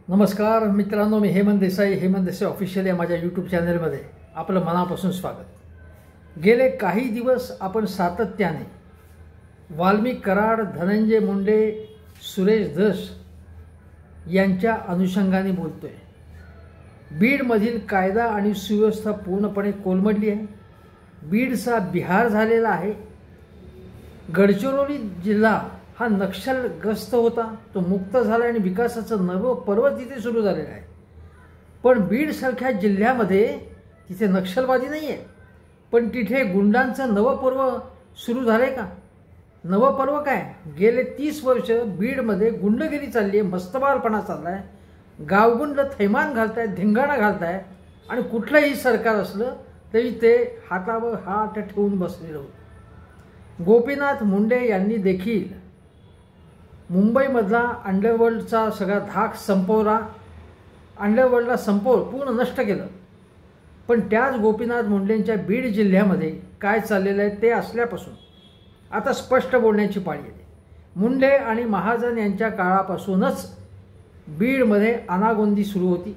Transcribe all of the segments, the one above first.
नमस्कार मित्रांनो, मी हेमंत देसाई ऑफिशियल या माझ्या यूट्यूब चॅनलमध्ये आपलं मनापासून स्वागत। गेले काही दिवस आपण सातत्याने वाल्मिक कराड, धनंजय मुंडे, सुरेश धस यांच्या अनुषंगाने बोलतोय। बीडमधील कायदा आणि सुव्यवस्था पूर्णपणे कोलमडली आहे। बीडचा बिहार झालेला आहे। गडचिरोली जिल्हा हा नक्षलग्रस्त होता, तो मुक्त झाला आणि विकासाचं नवं पर्व तिथे सुरू झालेलं आहे। पण बीडसारख्या जिल्ह्यामध्ये तिथे नक्षलवादी नाही आहे, पण तिथे गुंडांचं नवं पर्व सुरू झालंय का? नवं पर्व काय? गेले 30 वर्ष बीडमध्ये गुंडगिरी चालली आहे, मस्तबालपणा चालला आहे। गावगुंड थैमान घालतायत, धिंगाणा घालतायत आणि कुठलंही सरकार असलं तरी ते हातावर हात ठेवून बसलेलं होतं। गोपीनाथ मुंडे यांनी देखील मुंबईमधला अंडरवर्ल्डचा सगळा धाक संपवला, अंडरवर्ल्डला पूर्ण नष्ट केलं। पण त्याच गोपीनाथ मुंडेंच्या बीड जिल्ह्यामध्ये काय चाललेलं आहे ते असल्यापासून आता स्पष्ट बोलण्याची पाळी आली। मुंडे आणि महाजन यांच्या काळापासूनच बीडमध्ये अनागोंदी सुरू होती।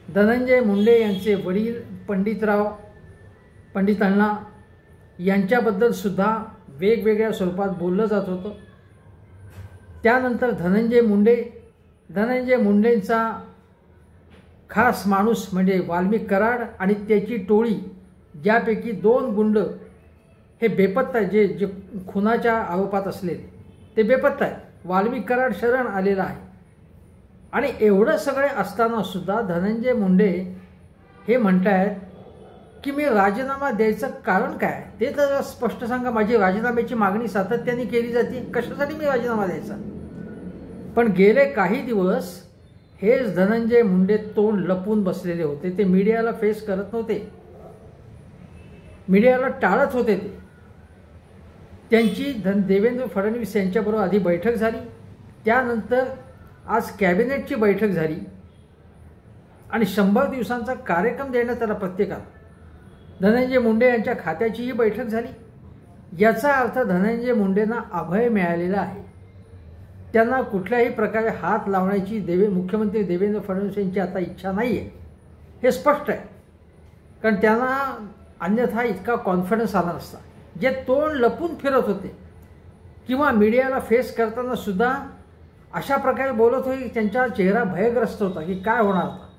धनंजय मुंडे यांचे वडील पंडित अण्णा यांच्याबद्दल सुद्धा वेगवेगळ्या स्वरूपात बोललं जात होतं। त्यानंतर धनंजय मुंडेंचा खास माणूस म्हणजे वाल्मिक कराड आणि त्याची टोळी, ज्यापैकी 2 गुंड हे बेपत्ता आहेत, जे खुनाच्या आरोपात असलेले ते बेपत्ता आहेत। वाल्मिक कराड शरण आलेला आहे आणि एवढं सगळे असताना सुद्धा धनंजय मुंडे हे म्हणतायत की मी राजीनामा द्यायचं कारण काय ते तर स्पष्ट सांगा। माझी राजीनाम्याची मागणी सातत्याने केली जाते, कशासाठी मी राजीनामा द्यायचा? पण गेले काही दिवस हेच धनंजय मुंडे तोंड लपून बसलेले होते। ते मीडियाला फेस करत नव्हते, मीडियाला टाळत होते। त्यांची देवेंद्र फडणवीस यांच्याबरोबर आधी बैठक झाली, त्यानंतर आज कॅबिनेटची बैठक झाली आणि 100 दिवसांचा कार्यक्रम देण्यात आला प्रत्येकाला। धनंजय मुंडे यांच्या खात्याचीही बैठक झाली। याचा अर्थ धनंजय मुंडेंना अभय मिळालेला आहे। त्यांना कुठल्याही प्रकारे हात लावण्याची मुख्यमंत्री देवेंद्र फडणवीस यांची आता इच्छा नाही आहे, हे स्पष्ट आहे। कारण त्यांना अन्यथा इतका कॉन्फिडन्स आला नसता। जे तोंड लपून फिरत होते किंवा मीडियाला फेस करताना सुद्धा अशा प्रकारे बोलत होते, त्यांचा चेहरा भयग्रस्त होता की काय होणार आता?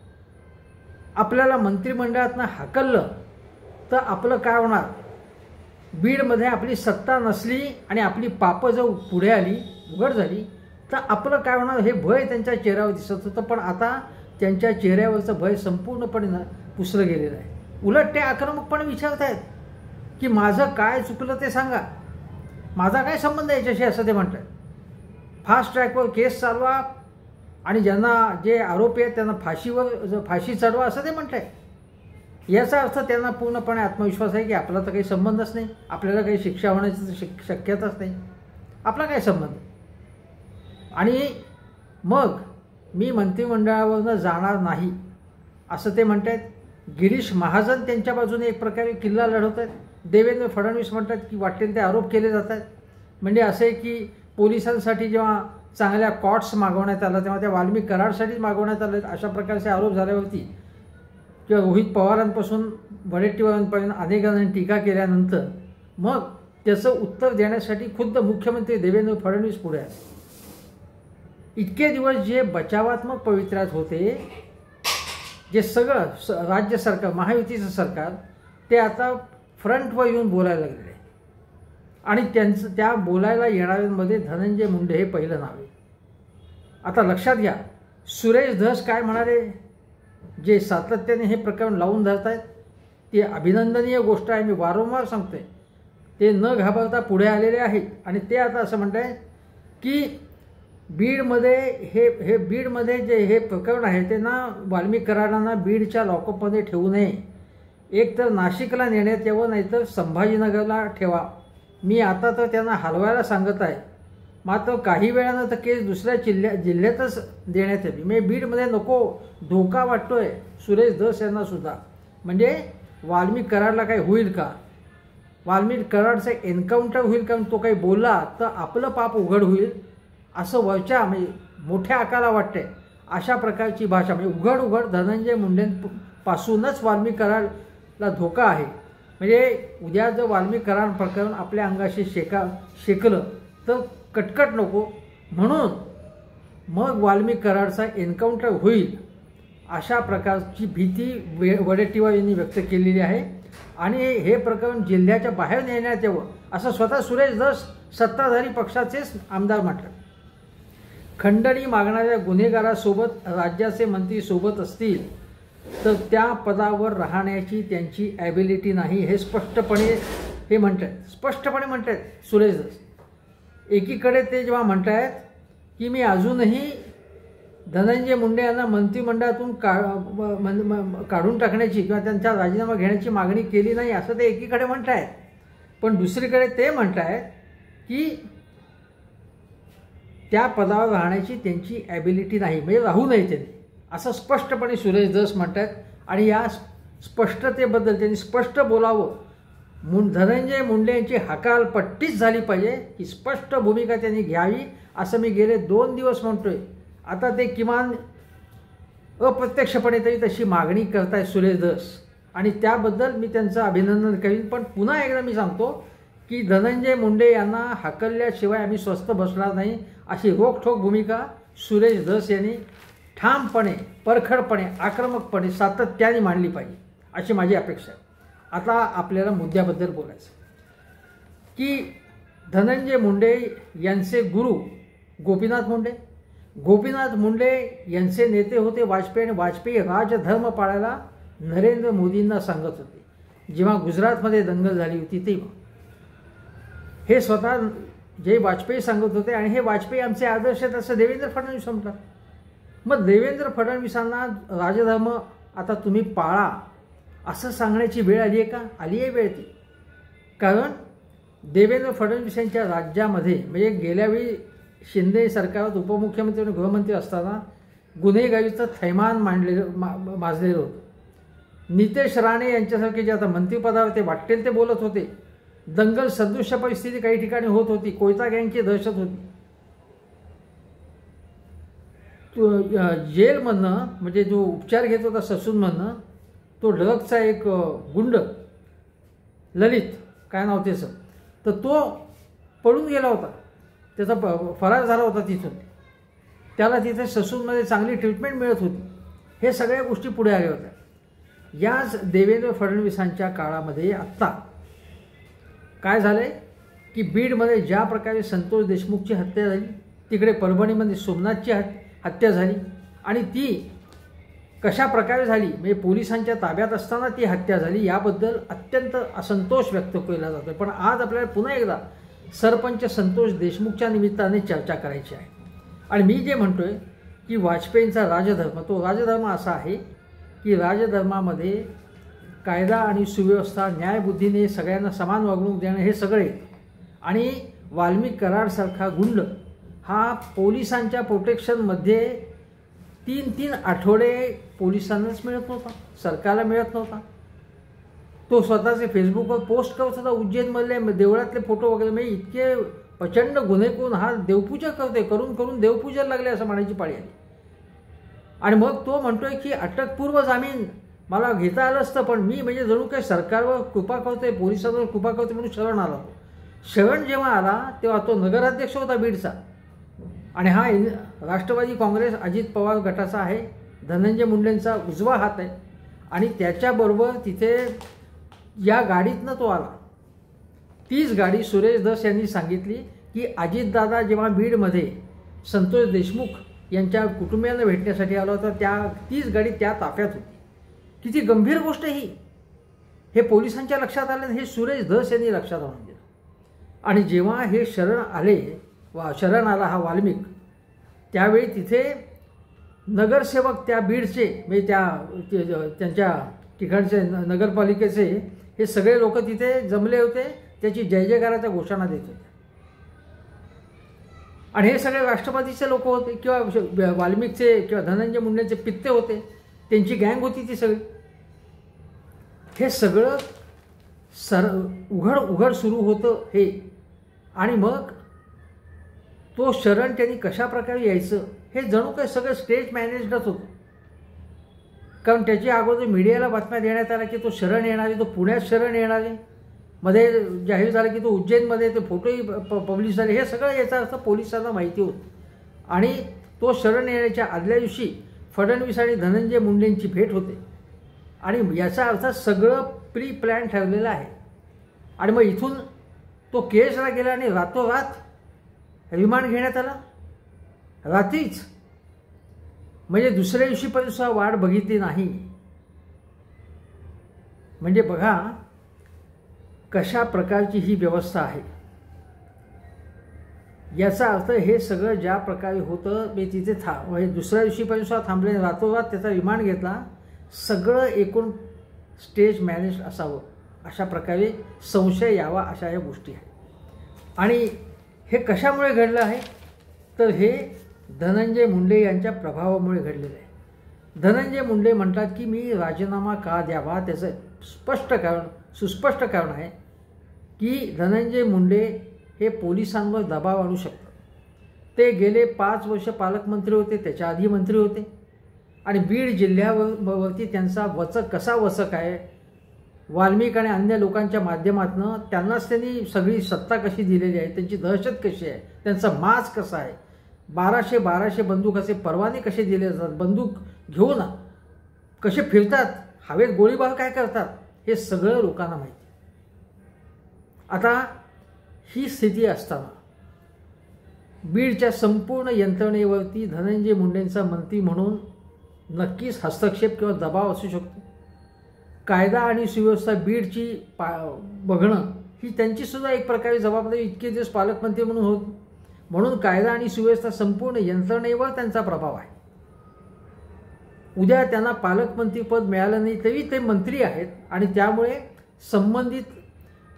आपल्याला मंत्रिमंडळातनं हाकललं तर आपलं काय होणार? बीडमध्ये आपली सत्ता नसली आणि आपली पापं जर पुढे आली, उघड झाली तर आपलं काय होणार हे भय त्यांच्या चेहऱ्यावर दिसत होतं। पण आता त्यांच्या चेहऱ्यावरचं भय संपूर्णपणे पुसलं गेलेलं आहे। उलट ते आक्रमकपणे विचारत आहेत की माझं काय चुकलं ते सांगा, माझा काय संबंध याच्याशी, असं ते म्हणत आहेत। फास्ट ट्रॅकवर केस चालवा आणि जे आरोपी आहेत त्यांना फाशी चढवा, असं ते म्हणत आहेत। याचा अर्थ त्यांना पूर्णपणे आत्मविश्वास आहे की आपला तर काही संबंधच नाही, आपल्याला काही शिक्षा होण्याची शक्यताच नाही, आपला काय संबंध। आणि मग मी मंत्रिमंडळावरनं जाणार नाही असं ते म्हणत आहेत। गिरीश महाजन त्यांच्या बाजूने एक प्रकारे किल्ला लढवत आहेत। देवेंद्र फडणवीस म्हणतात की वाटेल ते आरोप केले जात आहेत। म्हणजे असे की पोलिसांसाठी जेव्हा चांगल्या कॉट्स मागवण्यात आलं तेव्हा त्या वाल्मिक कराडसाठीच मागवण्यात आले, अशा प्रकारचे आरोप झाल्यावरती किंवा रोहित पवारांपासून वडेट्टीवारांपर्यंत अनेकांनी टीका केल्यानंतर मग त्याचं उत्तर देण्यासाठी खुद्द मुख्यमंत्री देवेंद्र फडणवीस पुढे आहेत। इतके दिवस जे बचावात्मक पवित्र्यात होते, जे सगळं राज्य सरकार, महायुतीचं सरकार, ते आता फ्रंटवर येऊन बोलायला लागले आणि त्या बोलायला येणाऱ्यांमध्ये धनंजय मुंडे हे पहिलं नाव आहे। आता लक्षात घ्या, सुरेश धस काय म्हणाले, जे सातत्याने हे प्रकरण लावून धरत आहेत ती अभिनंदनीय गोष्ट आहे। मी वारंवार सांगतोय, ते न घाबरता पुढे आलेले आहेत आणि ते आता असं म्हणत आहेत की बीडमध्ये जे हे प्रकरण आहे ते ना वाल्मिक कराडांना बीडच्या लॉकअपमध्ये ठेवू नये, एक तर नाशिकला नेण्यात यावं, नाहीतर संभाजीनगरला ठेवा। मी आता तर त्यांना हलवायला सांगत आहे, मात्र काही वेळानं तर केस दुसऱ्या जिल्ह्यातच देण्यात यावी। मी बीडमध्ये नको, धोका वाटतोय सुरेश धस यांना सुद्धा। म्हणजे वाल्मिक कराडला काही होईल का? वाल्मिक कराडचं एन्काउंटर होईल का? तो काही बोलला तर आपलं पाप उघड होईल असं वरच्या म्हणजे मोठ्या आकाराला वाटतंय। अशा प्रकारची भाषा म्हणजे उघड उघड धनंजय मुंडेंपासूनच वाल्मिक कराडला धोका आहे. म्हणजे उद्या जर वाल्मिक कराड प्रकरण आपल्या अंगाशी शेकलं तर कटकट नको, म्हणून मग वाल्मिक कराडचा एन्काउंटर होईल अशा प्रकारची भीती वडेट्टीवार यांनी व्यक्त केलेली आहे. आणि हे प्रकरण जिल्ह्याच्या बाहेर नेण्यात यावं असं स्वतः सुरेश धस सत्ताधारी पक्षाचेच आमदार म्हटलं. खंडणी मागणाऱ्या गुन्हेगारासोबत राज्याचे मंत्री सोबत असतील तर त्या पदावर राहण्याची त्यांची ॲबिलिटी नाही, हे स्पष्टपणे हे स्पष्टपणे म्हणतात सुरेश धस. एकीकडे ते जेव्हा म्हणतायत की मी अजूनही धनंजय मुंडे यांना मंत्रिमंडळातून काढून टाकण्याची किंवा त्यांचा राजीनामा घेण्याची मागणी केली नाही असं ते एकीकडे म्हणतायत, पण दुसरीकडे ते म्हणतायत की त्या पदावर राहण्याची त्यांची ॲबिलिटी नाही, म्हणजे राहू नये त्यांनी, असं स्पष्टपणे सुरेश धस म्हणतात. आणि या स्पष्टतेबद्दल त्यांनी स्पष्ट बोलावं. धनंजय मुंडे यांची हकालपट्टीच झाली पाहिजे, ही स्पष्ट भूमिका त्यांनी घ्यावी असं मी गेले 2 दिवस म्हणतोय. आता ते किमान अप्रत्यक्षपणे तरी तशी मागणी करतायत सुरेश धस, आणि त्याबद्दल मी त्यांचं अभिनंदन करीन. पण पुन्हा एकदा मी सांगतो की धनंजय मुंडे यांना हकलल्याशिवाय आम्ही स्वस्थ बसणार नाही, अशी रोखठोक भूमिका सुरेश धस यांनी ठामपणे, परखडपणे, आक्रमकपणे, सातत्याने मांडली पाहिजे अशी माझी अपेक्षा आहे. आता आपल्याला मुद्द्याबद्दल बोलायचं की धनंजय मुंडे यांचे गुरु गोपीनाथ मुंडे यांचे नेते होते वाजपेयी, आणि वाजपेयी राजधर्म पाळायला नरेंद्र मोदींना सांगत होते. जेव्हा गुजरातमध्ये दंगल झाली होती तेव्हा हे स्वतः जे वाजपेयी सांगत होते, आणि हे वाजपेयी आमचे आदर्श आहेत असं देवेंद्र फडणवीस म्हणतात. मग देवेंद्र फडणवीसांना राजधर्म आता तुम्ही पाळा असं सांगण्याची वेळ आली आहे का? आली आहे वेळ ती. कारण देवेंद्र फडणवीस यांच्या राज्यामध्ये म्हणजे गेल्यावेळी शिंदे सरकारात उपमुख्यमंत्री आणि गृहमंत्री असताना गुन्हेगारीचं थैमान माजलेलं होतं. नितेश राणे यांच्यासारखे जे आता मंत्रिपदावर ते वाटेल ते बोलत होते. दंगल सदृश्य परिस्थिती काही ठिकाणी होत होती. कोयता गँगची दहशत होती. जेलमधनं म्हणजे जो उपचार घेत होता ससूनमधनं तो ड्रगचा एक गुंड ललित काय नाव त्याचं, तर तो पळून गेला होता, त्याचा फरार झाला होता तिथून. त्याला तिथे ससूनमध्ये चांगली ट्रीटमेंट मिळत होती. हे सगळ्या गोष्टी पुढे आल्या होत्या. याच देवेंद्र फडणवीसांच्या काळामध्ये आत्ता काय झालं आहे की बीडमध्ये ज्या प्रकारे संतोष देशमुखची हत्या झाली, तिकडे परभणीमध्ये सोमनाथची हत्या झाली, आणि ती कशा प्रकारे झाली म्हणजे पोलिसांच्या ताब्यात असताना ती हत्या झाली, याबद्दल अत्यंत असंतोष व्यक्त केला जातो. पण आज आपल्याला पुन्हा एकदा सरपंच संतोष देशमुखच्या निमित्ताने चर्चा करायची आहे. आणि मी जे म्हणतोय की वाजपेयींचा राजधर्म, तो राजधर्म असा आहे की राजधर्मामध्ये कायदा आणि सुव्यवस्था, न्यायबुद्धीने सगळ्यांना समान वागणूक देणं हे सगळे, आणि वाल्मिक कराडसारखा गुंड हा पोलिसांच्या प्रोटेक्शनमध्ये 3 आठवडे पोलिसांनाच मिळत नव्हता, सरकारला मिळत नव्हता. तो स्वतःचे फेसबुकवर पोस्ट करत होता उज्जैनमधले देवळातले फोटो वगैरे. म्हणजे इतके प्रचंड गुन्हे करून हा देवपूजा करते, करून देवपूजा लागले असं म्हणायची पाळी आली. आणि मग तो म्हणतोय की अटकपूर्व जामीन मला घेता आलं असतं, पण मी म्हणजे जणू काही सरकारवर कृपा करतोय, पोलिसांवर कृपा करतोय म्हणून शरण आला. शरण जेव्हा आला तेव्हा तो नगराध्यक्ष होता बीडचा, आणि हा राष्ट्रवादी काँग्रेस अजित पवार गटाचा आहे, धनंजय मुंडेंचा उजवा हात आहे. आणि त्याच्याबरोबर तिथे या गाडीतनं तो आला. तीच गाडी सुरेश धस यांनी सांगितली की अजितदादा जेव्हा बीडमध्ये संतोष देशमुख यांच्या कुटुंबियांना भेटण्यासाठी आला होता, तीच गाडी त्या ताफ्यात होती. किती गंभीर गोष्ट ही, हे पोलिसांच्या लक्षात आले, हे सुरेश धस यांनी लक्षात आणून दिलं. आणि जेव्हा हे शरण आला हा वाल्मिक, त्यावेळी तिथे नगरसेवक त्या बीडचे म्हणजे त्यांच्या ठिकाणचे नगरपालिकेचे हे सगळे लोक तिथे जमले होते, त्याची जय जयकाराच्या घोषणा देत होते. आणि हे सगळे राष्ट्रवादीचे लोक होते किंवा वाल्मिकचे किंवा धनंजय मुंडेंचे पित्ते होते, त्यांची गँग होती ती सगळी. हे सगळं उघड सुरू होतं हे. आणि मग तो शरण त्यांनी कशा प्रकारे यायचं हे जणू काही सगळं स्टेज मॅनेजडच होतं. कारण त्याच्या अगोदर मीडियाला बातम्या देण्यात आल्या की तो शरण येणार आहे, तो पुण्यात शरण येणार आहे. मध्ये जाहीर झालं की तो उज्जैनमध्ये ते फोटोही पब्लिश झाले. हे सगळं याचा अर्थ पोलिसांना माहिती होतं. आणि तो शरण येण्याच्या आदल्या दिवशी फडणवीस आणि धनंजय मुंडेंची भेट होते. आणि याचा अर्थ सगळं प्री प्लॅन ठरलेलं आहे. आणि मग इथून तो केसला गेला आणि रातोरात रिमांड घेण्यात आला रात्रीच. म्हणजे दुसऱ्या दिवशीपर्यंत सुद्धा वाट बघितली नाही. म्हणजे बघा कशा प्रकारची ही व्यवस्था आहे. याचा अर्थ हे सगळं ज्या प्रकारे होतं मी तिथे म्हणजे दुसऱ्या दिवशीपर्यंत सुद्धा थांबले, रातोरात त्याचा रिमांड घेतला. सगळं एकूण स्टेज मॅनेज असावं अशा प्रकारे संशय यावा अशा या गोष्टी आहेत. आणि हे कशामुळे घडलं आहे तर हे धनंजय मुंडे यांच्या प्रभावामुळे घडलेलं आहे. धनंजय मुंडे म्हणतात की मी राजीनामा का द्यावा, त्याचं सुस्पष्ट कारण आहे की धनंजय मुंडे हे पोलिसांवर दबाव आणू शकतात. ते गेले 5 वर्ष पालकमंत्री होते, त्याच्या आधी मंत्री होते. आणि बीड जिल्ह्यावरती त्यांचा कसा वचक आहे, वाल्मिक आणि अन्य लोकांच्या माध्यमातून त्यांनाच त्यांनी सगळी सत्ता कशी दिलेली आहे, त्यांची दहशत कशी आहे, त्यांचा माज कसा आहे, 1200 बंदुकाचे परवाने कसे दिले जातात, बंदूक घेऊन कसे फिरतात, हवेत गोळीबार काय करतात, हे सगळं लोकांना माहिती. आता ही स्थिती असताना बीडच्या संपूर्ण यंत्रणेवरती धनंजय मुंडेंचा मंत्री म्हणून नक्कीच हस्तक्षेप किंवा दबाव असू शकतो. कायदा आणि सुव्यवस्था बीडची बघणं ही त्यांचीसुद्धा एक प्रकारे जबाबदारी. इतके दिवस पालकमंत्री म्हणून होत, म्हणून कायदा आणि सुव्यवस्था संपूर्ण यंत्रणेवर त्यांचा प्रभाव आहे. उद्या त्यांना पालकमंत्रीपद मिळालं नाही तरी ते मंत्री आहेत आणि त्यामुळे संबंधित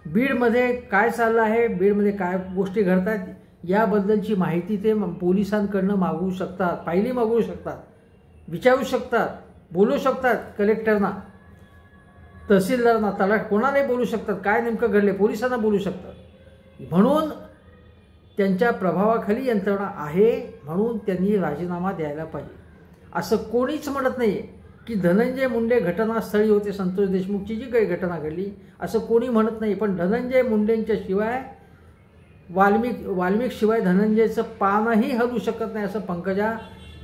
बीडमध्ये काय चाललं आहे, बीडमध्ये काय गोष्टी घडतात याबद्दलची माहिती ते पोलिसांकडनं मागवू शकतात, फायली मागवू शकतात, विचारू शकतात, बोलू शकतात, कलेक्टरना, तहसीलदारांना, तलाठ कोणालाही बोलू शकतात, काय नेमकं घडले पोलिसांना बोलू शकतात. म्हणून त्यांच्या प्रभावाखाली यंत्रणा आहे, म्हणून त्यांनी राजीनामा द्यायला पाहिजे. असं कोणीच म्हणत नाही की धनंजय मुंडे घटनास्थळी होते, संतोष देशमुखची जी काही घटना घडली असं कोणी म्हणत नाही. पण धनंजय मुंडेंच्या शिवाय वाल्मिक शिवाय धनंजयचं पानही हलू शकत नाही असं पंकजा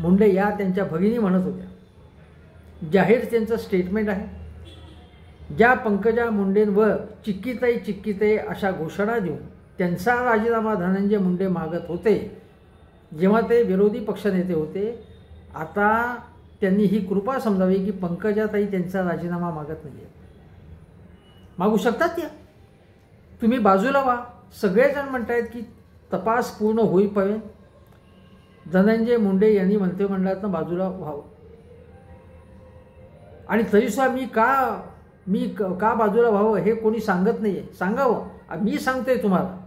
मुंडे या त्यांच्या भगिनी म्हणत होत्या. जाहीर त्यांचं स्टेटमेंट आहे. ज्या पंकजा मुंडेंवर चिक्कीताई अशा घोषणा देऊन त्यांचा राजीनामा धनंजय मुंडे मागत होते जेव्हा ते विरोधी पक्षनेते होते, आता त्यांनी ही कृपा समजावी की पंकजाताई त्यांचा राजीनामा मागत नाही. मागू शकतात त्या, तुम्ही बाजूला व्हा. सगळेजण म्हणतायत की तपास पूर्ण होईपर्यंत धनंजय मुंडे यांनी मंत्रिमंडळातून बाजूला व्हावं. आणि तरीसुद्धा मी का बाजूला व्हावं हे कोणी सांगत नाही आहे. सांगावं, मी सांगतोय तुम्हाला.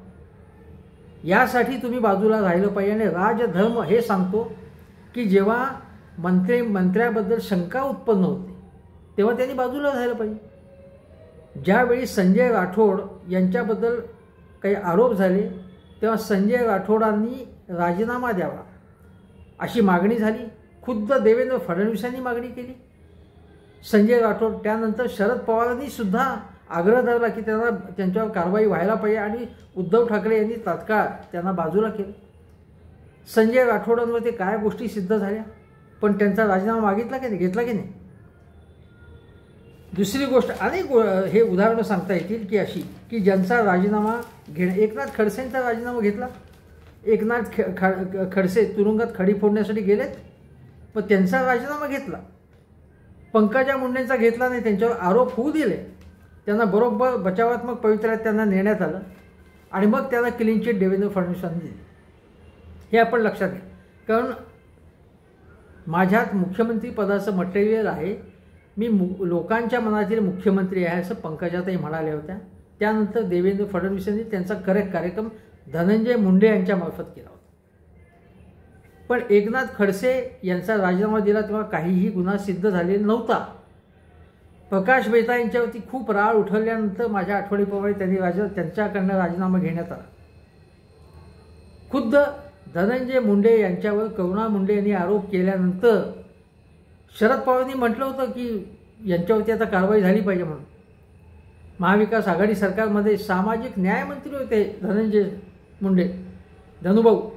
यासाठी तुम्ही बाजूला राहिलं पाहिजे. आणि राजधर्म हे सांगतो की जेव्हा मंत्र्याबद्दल शंका उत्पन्न होते तेव्हा त्यांनी बाजूला राहिलं पाहिजे. ज्यावेळी संजय राठोड यांच्याबद्दल काही आरोप झाले तेव्हा संजय राठोडांनी राजीनामा द्यावा अशी मागणी झाली. खुद्द देवेंद्र फडणवीसांनी मागणी केली. संजय राठोड, त्यानंतर शरद पवारांनी सुद्धा आग्रह धरला की त्यांच्यावर कारवाई व्हायला पाहिजे आणि उद्धव ठाकरे यांनी तात्काळ त्यांना बाजूला केलं. संजय राठोडांवर ते काय गोष्टी सिद्ध झाल्या, पण त्यांचा राजीनामा मागितला की नाही, घेतला की नाही. दुसरी गोष्ट, अनेक हे उदाहरणं सांगता येतील की अशी की ज्यांचा राजीनामा एकनाथ खडसेंचा राजीनामा घेतला. एकनाथ खडसे तुरुंगात खडी फोडण्यासाठी गेलेत पण त्यांचा राजीनामा घेतला. पंकजा मुंडेंचा घेतला नाही, त्यांच्यावर आरोप होऊ दिले, त्यांना बरोबर बचावात्मक पवित्र्यात त्यांना नेण्यात आलं आणि मग त्यांना क्लीन चिट देवेंद्र फडणवीसांनी दिली. हे आपण लक्षात घ्या. कारण माझ्यात मुख्यमंत्री पदाचं मटेरियल आहे, मी लोकांच्या मनातील मुख्यमंत्री आहे असं पंकजाताई म्हणाल्या होत्या. त्यानंतर देवेंद्र फडणवीसांनी त्यांचा करेक्ट कार्यक्रम धनंजय मुंडे यांच्यामार्फत केला होता. पण एकनाथ खडसे यांचा राजीनामा दिला तेव्हा काहीही गुन्हा सिद्ध झालेला नव्हता. प्रकाश मेहता यांच्यावरती खूप राळ उठवल्यानंतर माझ्या आठवणीप्रमाणे त्यांच्याकडनं राजीनामा घेण्यात आला. खुद्द धनंजय मुंडे यांच्यावर करुणा मुंडे यांनी आरोप केल्यानंतर शरद पवारांनी म्हटलं होतं की यांच्यावरती आता कारवाई झाली पाहिजे म्हणून. महाविकास आघाडी सरकारमध्ये सामाजिक न्याय मंत्री होते धनंजय मुंडे, धनुभाऊ,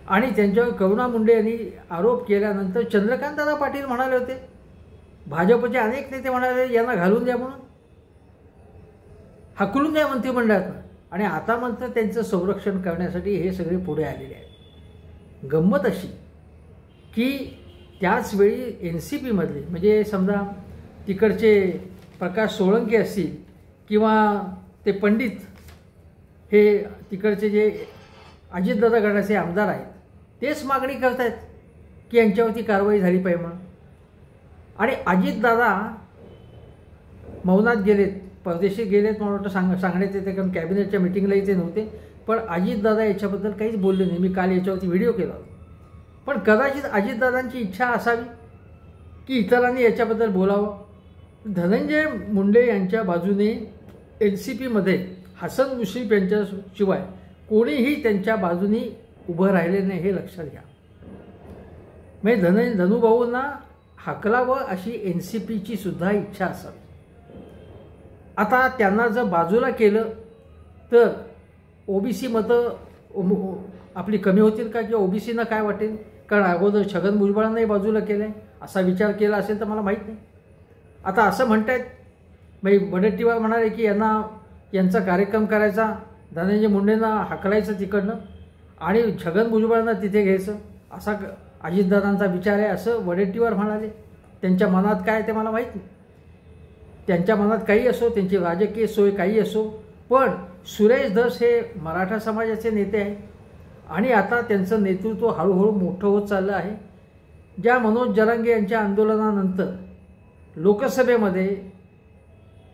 आणि त्यांच्यावर करुणा मुंडे यांनी आरोप केल्यानंतर चंद्रकांतदादा पाटील म्हणाले होते, भाजपचे अनेक नेते म्हणाले यांना घालून द्या म्हणून, हाकलून द्या मंत्रिमंडळात, आणि आता मात्र त्यांचं संरक्षण करण्यासाठी हे सगळे पुढे आलेले आहेत. गंमत अशी की त्याचवेळी NCPमधले म्हणजे समजा तिकडचे प्रकाश सोळंके असतील किंवा ते पंडित हे तिकडचे जे अजितदादा गटाचे आमदार आहेत तेच मागणी करत आहेत की यांच्यावरती कारवाई झाली पाहिजे म्हणून. आणि अजितदादा मौनात गेलेत, परदेशी गेलेत मला वाटतं सांगण्यात येते, कारण कॅबिनेटच्या मिटिंगलाही ते नव्हते. पण अजितदादा याच्याबद्दल काहीच बोलले नाही. मी काल याच्यावरती व्हिडिओ केला होता. पण कदाचित अजितदादांची इच्छा असावी की इतरांनी याच्याबद्दल बोलावं. धनंजय मुंडे यांच्या बाजूने NCPमध्ये हसन मुश्रीफ यांच्याशिवाय कोणीही त्यांच्या बाजूने उभं राहिले नाही, हे लक्षात घ्या. म्हणजे धनुभाऊंना हाकलावं अशी NCPची सुद्धा इच्छा असावी. आता त्यांना जर बाजूला केलं तर OBC मतं आपली कमी होतील का, किंवा OBCना काय वाटेल? कारण अगोदर छगन भुजबळांनाही बाजूला केलं आहे, असा विचार केला असेल तर मला माहीत नाही. आता असं म्हणतायत, म्हणजे वडेट्टीवार म्हणाले की यांचा कार्यक्रम करायचा, धनंजय मुंडेंना हाकलायचं तिकडनं आणि छगन भुजबळांना तिथे घ्यायचं, असा अजितदादांचा विचार आहे असं वडेट्टीवार म्हणाले. त्यांच्या मनात काय ते मला माहीत नाही. त्यांच्या मनात काही असो, त्यांची राजकीय सोय काही असो, पण सुरेश धस हे मराठा समाजाचे नेते आहे आणि आता त्यांचं नेतृत्व हळूहळू मोठं होत चाललं आहे. ज्या मनोज जरांगे यांच्या आंदोलनानंतर लोकसभेमध्ये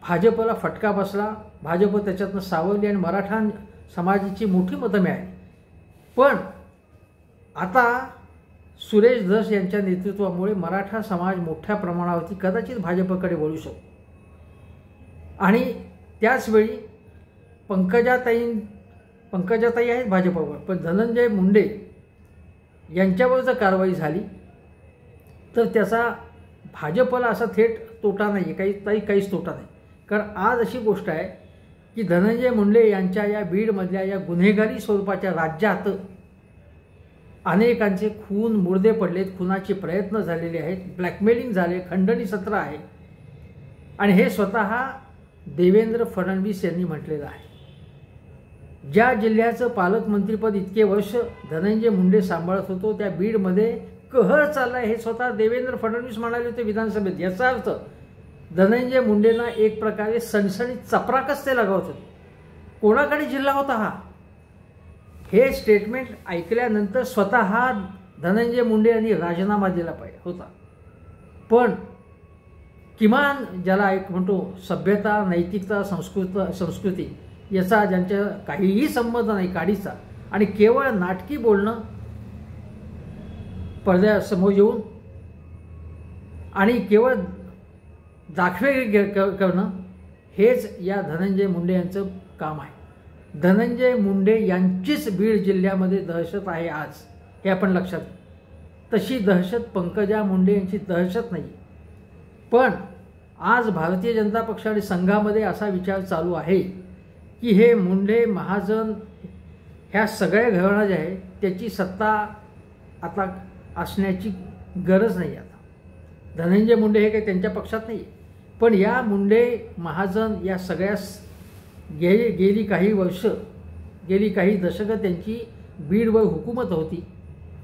भाजपला फटका बसला, भाजप त्याच्यातनं सावरली आणि मराठा समाजाची मोठी मतं मिळाली. पण आता सुरेश धस यांच्या नेतृत्वामुळे मराठा समाज मोठ्या प्रमाणावरती कदाचित भाजपकडे वळू शकतो. आणि त्याचवेळी पंकजाताई आहेत भाजपवर, पण धनंजय मुंडे यांच्यावर जर कारवाई झाली तर त्याचा भाजपला असा थेट तोटा नाही आहे, काहीच तोटा नाही. कारण आज अशी गोष्ट आहे की धनंजय मुंडे यांच्या या बीडमधल्या या गुन्हेगारी स्वरूपाच्या राज्यात अनेकांचे खून मुर्दे पडलेत, खुनाचे प्रयत्न झालेले आहेत, ब्लॅकमेलिंग झाले, खंडणी सत्र आहे. आणि हे स्वतः देवेंद्र फडणवीस यांनी म्हटलेलं आहे. ज्या जिल्ह्याचं पालकमंत्रीपद इतके वर्ष धनंजय मुंडे सांभाळत होतो त्या बीडमध्ये कहर चाललाय, हे स्वतः देवेंद्र फडणवीस म्हणाले होते विधानसभेत. याचा अर्थ धनंजय मुंडेंना एक प्रकारे सणसणीत चपराकच ते लगावत होते. कोणाकडे जिल्हा होता हा? हे स्टेटमेंट ऐकल्यानंतर स्वतः धनंजय मुंडे यांनी राजीनामा दिला पाहिजे होता. पण किमान ज्याला एक म्हणतो सभ्यता, नैतिकता, संस्कृती याचा ज्यांच्या काहीही संबंध नाही काडीचा, आणि केवळ नाटकी बोलणं, पडद्यासमोर येऊन आणि केवळ दाखवे करणं, हेच या धनंजय मुंडे यांचं काम आहे. धनंजय मुंडे यांचीच बीड जिल्ह्यामध्ये दहशत आहे आज, हे आपण लक्षात. तशी दहशत पंकजा मुंडे यांची दहशत नाही. पण आज भारतीय जनता पक्ष आणि संघामध्ये असा विचार चालू आहे की हे मुंडे महाजन ह्या सगळ्या घराणा जे आहे त्याची सत्ता आता असण्याची गरज नाही. आता धनंजय मुंडे हे काही त्यांच्या पक्षात नाही, पण या मुंडे महाजन या सगळ्या गेली काही वर्ष, गेली काही दशकं त्यांची बीडवर हुकूमत होती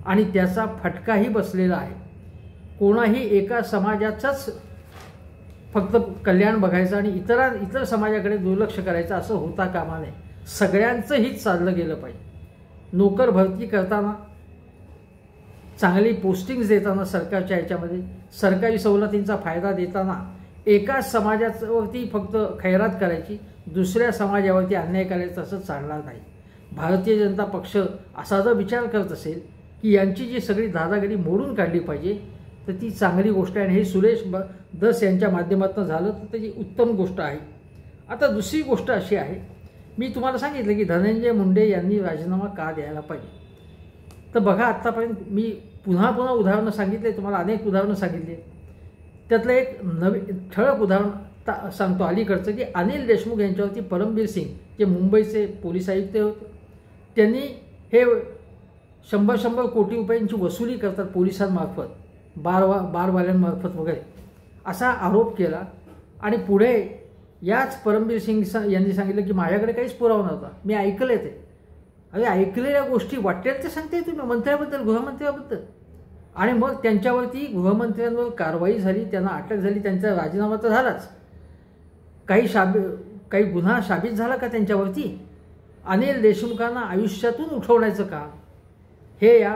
आणि त्याचा फटकाही बसलेला आहे. कोणाही एका समाजाचाच फक्त कल्याण बघायचं आणि इतर समाजाकडे दुर्लक्ष करायचं असं होता कामा नये. सगळ्यांचं हित साधलं गेलं पाहिजे. नोकर भरती करताना, चांगली पोस्टिंग्स देताना, सरकारच्या ह्याच्यामध्ये सरकारी सवलतींचा फायदा देताना एकाच समाजावरती फक्त खैरात करायची, दुसऱ्या समाजावरती अन्याय करायचा असं चालणार नाही. भारतीय जनता पक्ष असा जर विचार करत असेल की यांची जी सगळी दादागिरी मोडून काढली पाहिजे तर ती चांगली गोष्ट आहे आणि हे सुरेश धस यांच्या माध्यमातून झालं तर त्याची उत्तम गोष्ट आहे. आता दुसरी गोष्ट अशी आहे मी तुम्हाला सांगितलं की धनंजय मुंडे यांनी राजीनामा का द्यायला पाहिजे. तर बघा, आत्तापर्यंत मी पुन्हा उदाहरणं सांगितले, तुम्हाला अनेक उदाहरणं सांगितली. त्यातलं एक ठळक उदाहरण सांगतो अलीकडचं, की अनिल देशमुख यांच्यावरती परमबीर सिंग जे मुंबईचे पोलीस आयुक्त होते, त्यांनी हे 100 कोटी रुपयांची वसुली करतात पोलिसांमार्फत, बारवाल्यांमार्फत वगैरे, असा आरोप केला. आणि पुढे याच परमबीर सिंग यांनी सांगितलं की माझ्याकडे काहीच पुरावा नव्हता, मी ऐकलं ते. अरे, ऐकलेल्या गोष्टी वाटेल ते सांगते तुम्ही मंत्र्याबद्दल, गृहमंत्र्याबद्दल. आणि मग त्यांच्यावरती गृहमंत्र्यांवर कारवाई झाली, त्यांना अटक झाली, त्यांचा राजीनामा तर झालाच. काही गुन्हा साबित झाला का त्यांच्यावरती? अनिल देशमुखांना आयुष्यातून उठवण्याचं काम हे या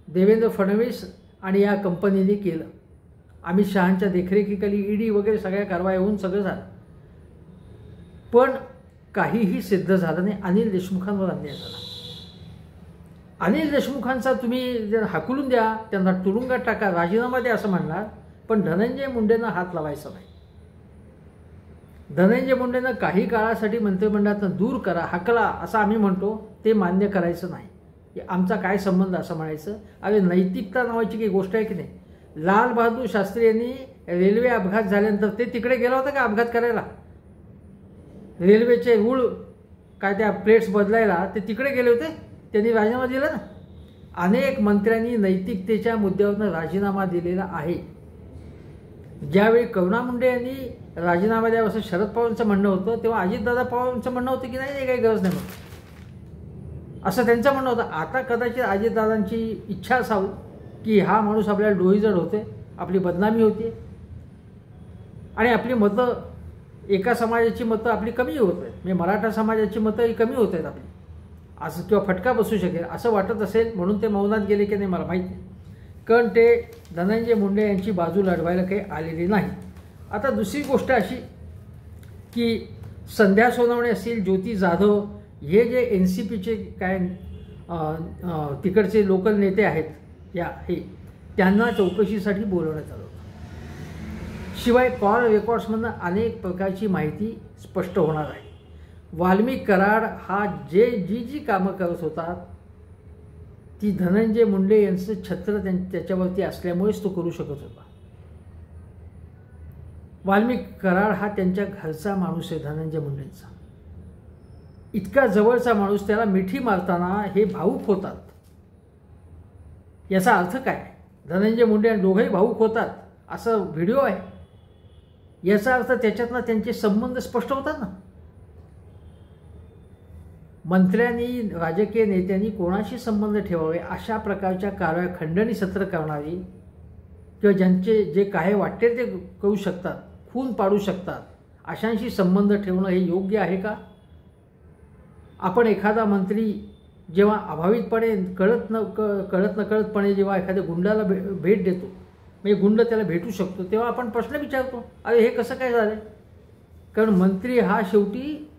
देवेंद्र फडणवीस आणि या कंपनीने केलं. अमित शहांच्या देखरेखीखाली ईडी वगैरे सगळ्या कारवाया होऊन सगळं झालं, पण काहीही सिद्ध झालं नाही. अनिल देशमुखांवर अन्याय झाला. अनिल देशमुखांचा तुम्ही जर हाकलून द्या, त्यांना तुरुंगात टाका, राजीनामा द्या असं म्हणणार, पण धनंजय मुंडेंना हात लावायचा नाही. धनंजय मुंडेंना काही काळासाठी मंत्रिमंडळातून दूर करा, हाकला असं आम्ही म्हणतो, ते मान्य करायचं नाही. आमचा काय संबंध असं म्हणायचं. अरे, नैतिकता नावाची काही गोष्ट आहे की नाही. लाल बहादूर शास्त्री यांनी रेल्वे अपघात झाल्यानंतर ते तिकडे गेला होता का अपघात करायला? रेल्वेचे रूळ काय त्या प्लेट्स बदलायला ते तिकडे गेले होते, त्यांनी राजीनामा दिला ना. अनेक मंत्र्यांनी नैतिकतेच्या मुद्द्यावरून राजीनामा दिलेला आहे. ज्यावेळी करुणा मुंडे यांनी राजीनामा द्यावा असं शरद पवारांचं म्हणणं होतं, तेव्हा अजितदादा पवारांचं म्हणणं होतं की नाही, काही गरज नाही म्हणून, असं त्यांचं म्हणणं होतं. आता कदाचित अजितदादांची इच्छा असावी की हा माणूस आपल्याला डोईजड होते, आपली बदनामी होते आणि आपली मतं, एका समाजाची मतं आपली कमी होत आहेत, म्हणजे मराठा समाजाची मतं ही कमी होत आहेत आपली, असं किंवा फटका बसू शकेल असं वाटत असेल, म्हणून ते मौनात गेले की नाही मला माहीत नाही. कारण ते धनंजय मुंडे यांची बाजू लढवायला काही आलेली नाही. आता दुसरी गोष्ट अशी की संध्या सोनवणे असतील, ज्योती जाधव, हे जे NCPचे काय तिकडचे लोकल नेते आहेत त्यांना चौकशीसाठी बोलवण्यात आलं होतं. शिवाय कॉल रेकॉर्ड्समधून अनेक प्रकारची माहिती स्पष्ट होणार आहे. वाल्मिक कराड हा जी कामं करत होता ती धनंजय मुंडे यांचं छत्र त्याच्यावरती असल्यामुळेच तो करू शकत होता. वाल्मिक कराड हा त्यांच्या घरचा माणूस आहे, धनंजय मुंडेंचा इतका जवळचा माणूस. त्याला मिठी मारताना हे भाऊक होतात. याचा अर्थ काय? धनंजय मुंडे आणि दोघंही भाऊक होतात असं व्हिडिओ आहे. याचा अर्थ त्याच्यातनं त्यांचे संबंध स्पष्ट होतात ना. मंत्र्यांनी, राजकीय नेत्यांनी कोणाशी संबंध ठेवावे अशा प्रकारच्या कारवाया, खंडणी सत्र करणारी किंवा ज्यांचे जे काय वाटते ते करू शकतात, खून पाडू शकतात, अशांशी संबंध ठेवणं हे योग्य आहे का? आपण एखादा मंत्री जेव्हा अभावितपणे कळत नकळतपणे जेव्हा एखाद्या गुंडाला भेट देतो, म्हणजे गुंड त्याला भेटू शकतो, तेव्हा आपण प्रश्न विचारतो, अरे हे कसं काय झालं? कारण मंत्री हा शेवटी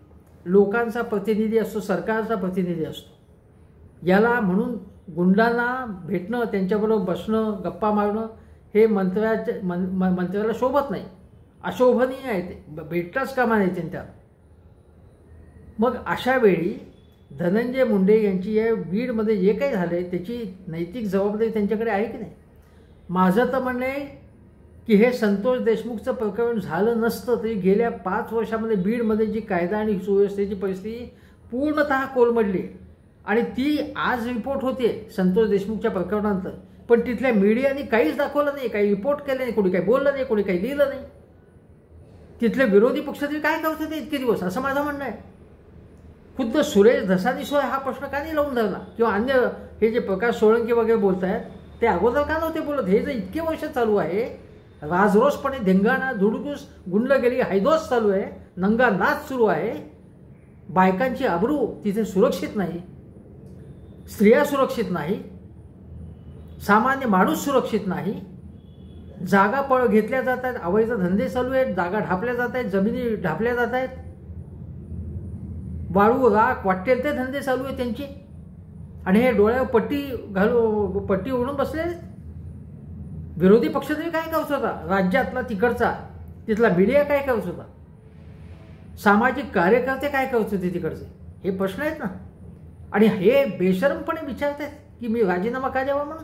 लोकांचा प्रतिनिधी असतो, सरकारचा प्रतिनिधी असतो. याला म्हणून गुंडांना भेटणं, त्यांच्याबरोबर बसणं, गप्पा मारणं हे मंत्र्याला शोभत नाही, अशोभनीय आहे. ते भेटताच कामा नाही त्यांच्या. मग अशा वेळी धनंजय मुंडे यांची या बीडमध्ये जे काही झाले त्याची नैतिक जबाबदारी त्यांच्याकडे आहे की नाही? माझं तर म्हणणं आहे की हे संतोष देशमुखचं प्रकरण झालं नसतं तरी गेल्या 5 वर्षामध्ये बीडमध्ये जी कायदा आणि सुव्यवस्थेची परिस्थिती पूर्णतः कोलमडली आणि ती आज रिपोर्ट होते संतोष देशमुखच्या प्रकरणानंतर, पण तिथल्या मीडियाने काहीच दाखवलं नाही, काही रिपोर्ट केलं नाही, कोणी काही बोललं नाही, कोणी काही लिहिलं नाही. तिथले विरोधी पक्ष तरी काय करत होते इतके दिवस असं माझं म्हणणं आहे. खुद्द सुरेश धसानीशिवाय हा प्रश्न का नाही लावून धरला? किंवा अन्य हे जे प्रकाश सोळंकी वगैरे बोलत आहेत ते अगोदर का नव्हते बोलत? हे जे इतके वर्ष चालू आहे, राजरोसपणे धिंगाणा, धुडकूस, गुंडगिरी, हैदोस चालू आहे, नंगा नाच सुरू आहे, बायकांची आबरू तिथे सुरक्षित नाही, स्त्रिया सुरक्षित नाही, सामान्य माणूस सुरक्षित नाही, जागा पळ घेतल्या जात आहेत, अवैध धंदे चालू आहेत, जागा ढापल्या जात आहेत, जमिनी ढापल्या जात आहेत, वाळू राख वाटेल ते धंदे चालू आहेत त्यांचे, आणि हे डोळ्यावर पट्टी ओढून बसले. विरोधी पक्ष तरी काय करत होता? राज्यातला तिकडचा तिथला मीडिया काय करत होता? सामाजिक कार्यकर्ते काय करत होते तिकडचे, हे प्रश्न आहेत ना. आणि हे बेशरमपणे विचारत आहेत की मी राजीनामा का द्यावा म्हणून.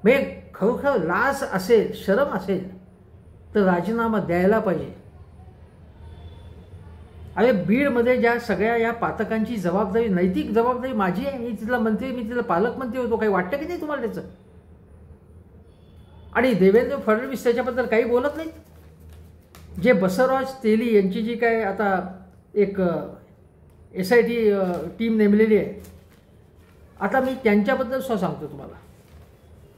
म्हणजे खरोखर लाज असेल, शरम असेल तर राजीनामा द्यायला पाहिजे. अरे बीडमध्ये ज्या सगळ्या या पातकांची जबाबदारी, नैतिक जबाबदारी माझी आहे. मी तिथला मंत्री, मी तिथला पालकमंत्री होतो. काही वाटतं की नाही तुम्हाला त्याचं? आणि देवेंद्र फडणवीस त्याच्याबद्दल काही बोलत नाहीत. जे बसवराज तेली यांची जी काय आता एक SIT टीम नेमलेली आहे, आता मी त्यांच्याबद्दल सांगतो तुम्हाला.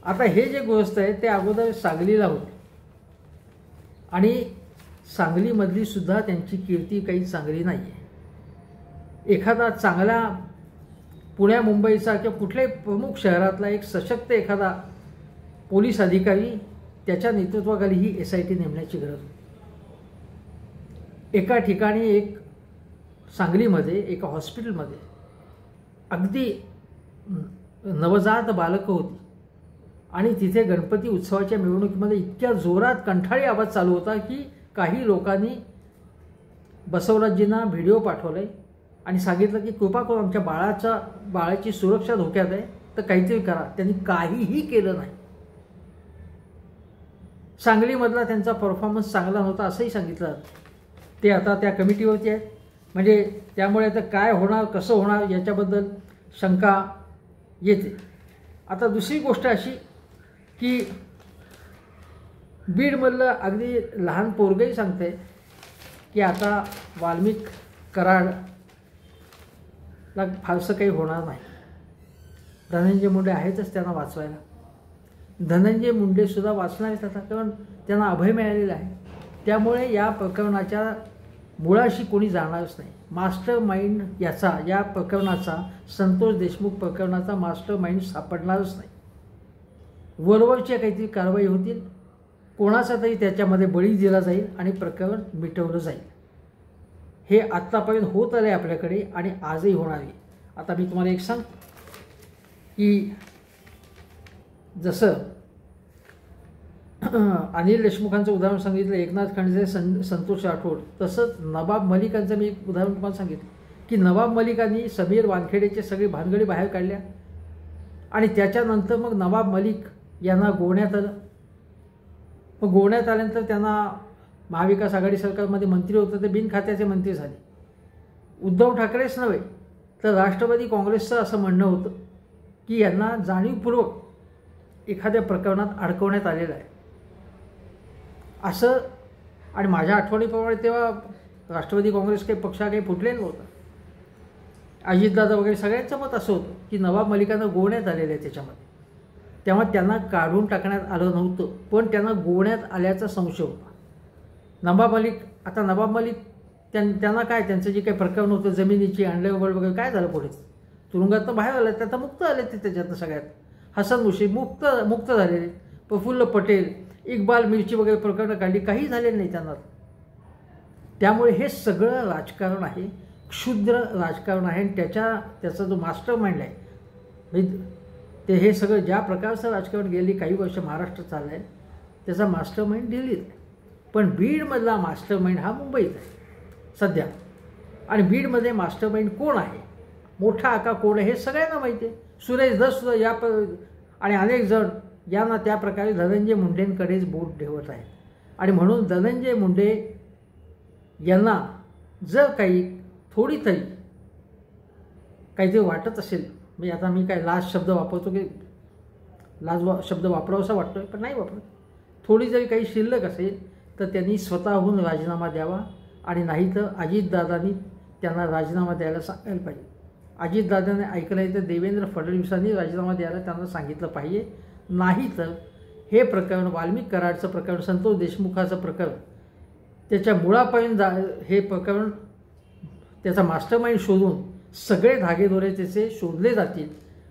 आता हे जे गृहस्थ आहेत ते अगोदर सांगलीला होते आणि सांगलीमधली सुद्धा त्यांची कीर्ती काही चांगली नाही आहे. एखादा चांगला पुण्या मुंबईचा किंवा कुठल्याही प्रमुख शहरातला एक सशक्त एखादा पोलीस अधिकारी त्याच्या नेतृत्वाखाली ही SIT नेमण्याची गरज होती. एका ठिकाणी एक सांगलीमध्ये एका हॉस्पिटलमध्ये अगदी नवजात बालकं होती आणि तिथे गणपती उत्सवाच्या मिरवणुकीमध्ये इतक्या जोरात कंठाळी आवाज चालू होता की काही लोकांनी बसवराजजींना व्हिडिओ पाठवले आणि सांगितलं की कृपा करून आमच्या बाळाची सुरक्षा धोक्यात आहे तर काहीतरी करा. त्यांनी काहीही केलं नाही. सांगलीमधला त्यांचा परफॉर्मन्स चांगला नव्हता असंही सांगितलं. ते आता त्या कमिटीवरती आहेत. म्हणजे त्यामुळे आता काय होणार, कसं होणार याच्याबद्दल शंका येते. आता दुसरी गोष्ट अशी की बीडमधलं अगदी लहान पोरगंही सांगते की आता वाल्मिक कराडला फारसं काही होणार नाही. धनंजय मुंडे आहेतच त्यांना वाचवायला. धनंजय मुंडेसुद्धा वाचणार आहेत आता, कारण त्यांना अभय मिळालेला आहे. त्यामुळे या प्रकरणाच्या मुळाशी कोणी जाणारच नाही. मास्टर माइंड या प्रकरणाचा, संतोष देशमुख प्रकरणाचा मास्टर माइंड सापडणारच नाही. वरवरच्या काहीतरी कारवाई होतील, कोणाचा तरी त्याच्यामध्ये बळी दिला जाईल आणि प्रकरण मिटवलं जाईल. हे आत्तापर्यंत होत आलं आहे आपल्याकडे आणि आजही होणार आहे. आता मी तुम्हाला एक सांग की जसं अनिल देशमुखांचं उदाहरण सांगितलं, एकनाथ खंडसे, संतोष राठोड, तसंच नवाब मलिकांचं मी एक उदाहरण तुम्हाला सांगितलं की नवाब मलिकांनी समीर वानखेडेचे सगळे भानगडी बाहेर काढल्या आणि त्याच्यानंतर मग नवाब मलिक यांना गोवण्यात आलं. मग गोवण्यात आल्यानंतर त्यांना महाविकास आघाडी सरकारमध्ये मंत्री होतं ते बिनखात्याचे मंत्री झाले. उद्धव ठाकरेच नव्हे तर राष्ट्रवादी काँग्रेसचं असं म्हणणं होतं की यांना जाणीवपूर्वक एखाद्या प्रकरणात अडकवण्यात आलेलं आहे असं. आणि माझ्या आठवणीप्रमाणे तेव्हा राष्ट्रवादी काँग्रेस काही पक्ष काही फुटलेला नव्हता. अजितदादा वगैरे सगळ्यांचं मत असं होतं की नवाब मलिकांना गोवण्यात आलेलं आहे त्याच्यामध्ये. तेव्हा त्यांना काढून टाकण्यात आलं नव्हतं, पण त्यांना गोवण्यात आल्याचा संशय होता. नवाब मलिक त्यांना काय, त्यांचं जे काही प्रकरण होतं जमिनीची अंडरवर्ल्ड वगैरे, काय झालं पुढे? तुरुंगातनं बाहेर आलं, त्यात मुक्त आले ते त्याच्यातनं सगळ्यात. हसन मुश्रीफ मुक्त झालेले. प्रफुल्ल पटेल, इक्बाल मिर्ची वगैरे प्रकरणं काढली, काही झालेलं नाही त्यांना. त्यामुळे हे सगळं राजकारण आहे, क्षुद्र राजकारण आहे. आणि त्याचा जो मास्टर माइंड आहे, ते हे सगळं ज्या प्रकारचं राजकारण गेली काही वर्ष महाराष्ट्रात चाललं आहे त्याचा मास्टर माइंड दिल्लीत आहे. पण बीडमधला मास्टर माइंड हा मुंबईत आहे सध्या. आणि बीडमध्ये मास्टर माइंड कोण आहे, मोठा आका कोण आहे हे सगळ्यांना माहिती आहे. सुरेश धस आणि अनेक जण यांना त्या प्रकारे धनंजय मुंडेंकडेच बोट ठेवत आहेत. आणि म्हणून धनंजय मुंडे यांना जर काही थोडी तरी काहीतरी वाटत असेल, म्हणजे आता मी काय लाज शब्द वापरतो की लाज शब्द वापरावासा वाटतोय पण नाही वापरत, थोडी जरी काही शिल्लक असेल तर त्यांनी स्वतःहून राजीनामा द्यावा. आणि नाही तर अजितदादांनी त्यांना राजीनामा द्यायला सांगायला पाहिजे. अजितदादांनी ऐकलं तर देवेंद्र फडणवीसांनी राजीनामा द्यायला त्यांना सांगितलं पाहिजे. नाही तर हे प्रकरण, वाल्मिक कराडचं प्रकरण, संतोष देशमुखाचं प्रकरण, त्याच्या मुळापर्यंत हे प्रकरण, त्याचा मास्टरमाइंड शोधून सगळे धागेदोरे त्याचे शोधले जातील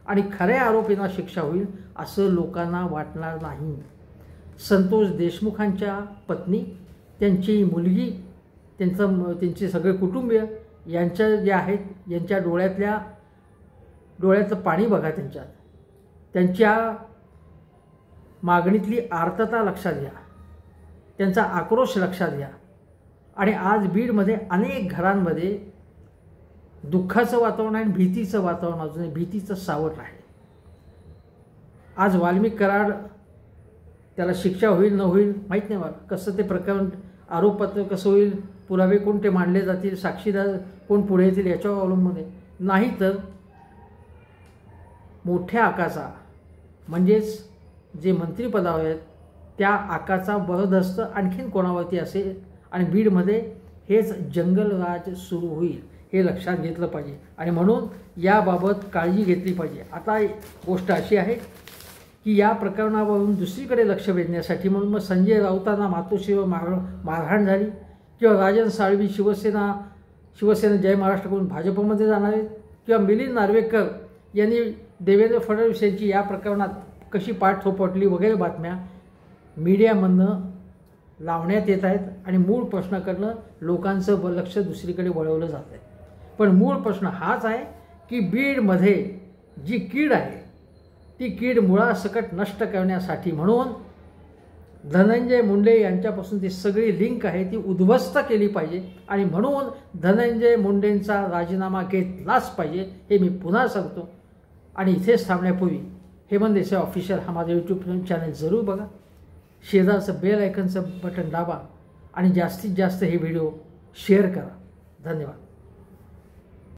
आणि खऱ्या आरोपींना शिक्षा होईल असं लोकांना वाटणार नाही. संतोष देशमुखांच्या पत्नी, त्यांची मुलगी, त्यांचे सगळे कुटुंबीय यांच्या जे आहेत, यांच्या डोळ्यातलं पाणी बघा, त्यांच्या मागणीतली आर्तता लक्षात घ्या, त्यांचा आक्रोश लक्षात घ्या. आणि आज बीडमध्ये अनेक घरांमध्ये दुःखाचं वातावरण आहे आणि भीतीचं वातावरण अजूनही भीतीचं सावट आहे. आज वाल्मिक कराड त्याला शिक्षा होईल न होईल माहीत नाही मला, कसं ते प्रकरण आरोपपत्र कसं होईल, पुरावे कोणते मांडले जातील, साक्षीदार कोण पुढे येतील याच्यावर अवलंबून आहे. नाही तर मोठ्या आकाचा म्हणजेच जे मंत्रिपदावर आहेत त्या आकाचा बरदस्त आणखीन कोणावरती असेल आणि बीडमध्ये हेच जंगलराज सुरू होईल हे लक्षात घेतलं पाहिजे आणि म्हणून याबाबत काळजी घेतली पाहिजे. आता गोष्ट अशी आहे की या प्रकरणावरून दुसरीकडे लक्ष वेधण्यासाठी म्हणून मग संजय राऊतांना मातोश्रीवर मारहाण झाली किंवा राजन साळवी शिवसेना जय महाराष्ट्र करून भाजपमध्ये जाणार आहेत किंवा मिलिंद नार्वेकर यांनी देवेंद्र फडणवीस यांची या प्रकरणात कशी पाठ थोपटली वगैरे बातम्या मीडियामधनं लावण्यात येत आहेत आणि मूळ प्रश्नाकडनं लोकांचं लक्ष दुसरीकडे वळवलं जात आहे. पण मूळ प्रश्न हाच आहे की बीडमध्ये जी कीड आहे ती कीड मुळासकट नष्ट करण्यासाठी म्हणून धनंजय मुंडे यांच्यापासून ती सगळी लिंक आहे ती उद्ध्वस्त केली पाहिजे आणि म्हणून धनंजय मुंडेंचा राजीनामा घेतलाच पाहिजे हे मी पुन्हा सांगतो. आणि इथेच थांबण्यापूर्वी हेमंत देसाई ऑफिशियल हा माझा यूट्यूब चॅनल जरूर बघा, शेजारचं बेल आयकनचं बटन दाबा आणि जास्तीत जास्त हे व्हिडिओ शेअर करा. धन्यवाद.